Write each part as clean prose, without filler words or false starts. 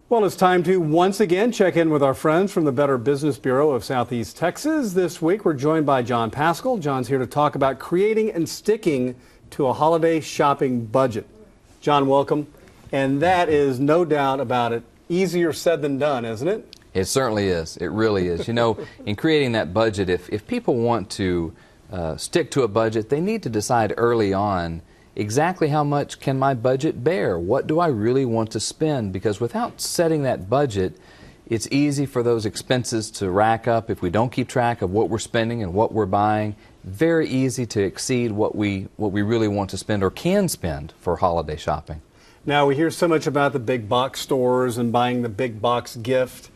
Well, it's time to once again check in with our friends from the Better Business Bureau of Southeast Texas. This week, we're joined by John Paschall. John's here to talk about creating and sticking to a holiday shopping budget. John, welcome. And that is no doubt about it. Easier said than done, isn't it? It certainly is. It really is. You know, in creating that budget, if people want to stick to a budget, they need to decide early on exactly how much can my budget bear? What do I really want to spend? Because without setting that budget, it's easy for those expenses to rack up if we don't keep track of what we're spending and what we're buying. Very easy to exceed what we really want to spend or can spend for holiday shopping. Now, we hear so much about the big box stores and buying the big box gift.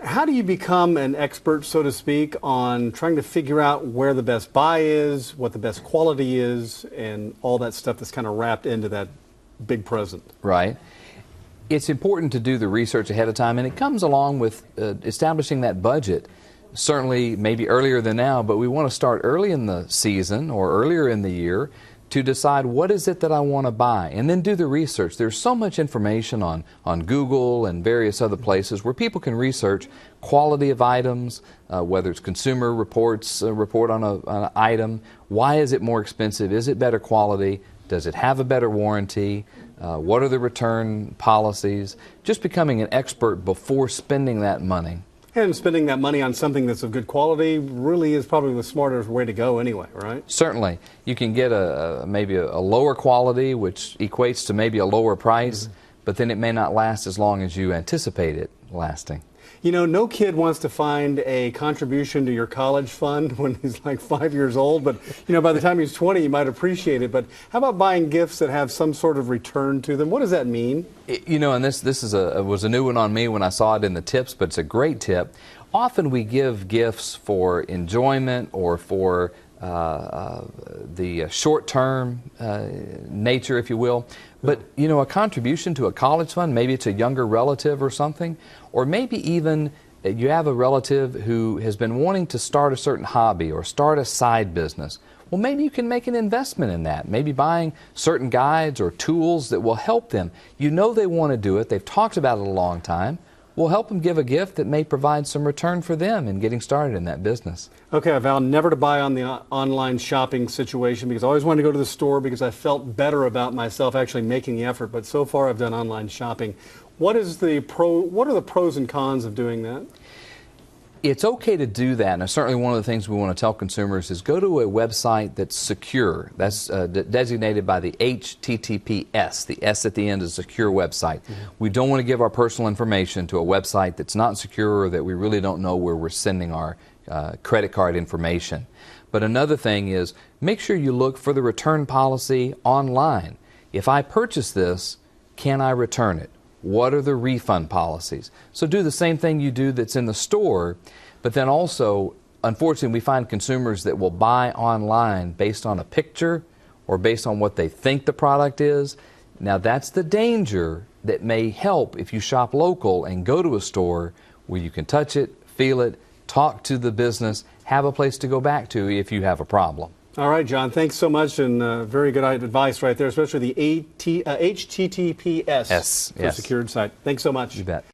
How do you become an expert, so to speak, on trying to figure out where the best buy is, what the best quality is, and all that stuff that's kind of wrapped into that big present? Right. It's important to do the research ahead of time, and it comes along with establishing that budget. Certainly, maybe earlier than now, but we want to start early in the season or earlier in the year to decide what is it that I want to buy, and then do the research. There's so much information on Google and various other places where people can research quality of items, whether it's Consumer Reports report on an item. Why is it more expensive? Is it better quality? Does it have a better warranty? What are the return policies? Just becoming an expert before spending that money. And spending that money on something that's of good quality really is probably the smarter way to go anyway, right? Certainly. You can get maybe a lower quality, which equates to maybe a lower price, but then it may not last as long as you anticipate it lasting. You know, no kid wants to find a contribution to your college fund when he's like 5 years old, but you know, by the time he's 20, you might appreciate it. But how about buying gifts that have some sort of return to them? What does that mean? You know, and this was a new one on me when I saw it in the tips, but it's a great tip. Often we give gifts for enjoyment or for the short-term nature, if you will. But, you know, a contribution to a college fund, maybe it's a younger relative or something, or maybe even you have a relative who has been wanting to start a certain hobby or start a side business. Well, maybe you can make an investment in that, maybe buying certain guides or tools that will help them. You know they want to do it. They've talked about it a long time. We'll help them give a gift that may provide some return for them in getting started in that business. Okay, I vow never to buy on the online shopping situation because I always wanted to go to the store because I felt better about myself actually making the effort. But so far I've done online shopping. What are the pros and cons of doing that? It's okay to do that, and certainly one of the things we want to tell consumers is go to a website that's secure. That's designated by the HTTPS. The S at the end is a secure website. We don't want to give our personal information to a website that's not secure or that we really don't know where we're sending our credit card information. But another thing is make sure you look for the return policy online. If I purchase this, can I return it? What are the refund policies? So do the same thing you do that's in the store, but then also, unfortunately, we find consumers that will buy online based on a picture or based on what they think the product is. Now that's the danger that may help if you shop local and go to a store where you can touch it, feel it, talk to the business, have a place to go back to if you have a problem. All right, John, thanks so much, and very good advice right there, especially the HTTPS for secured site. Thanks so much. You bet.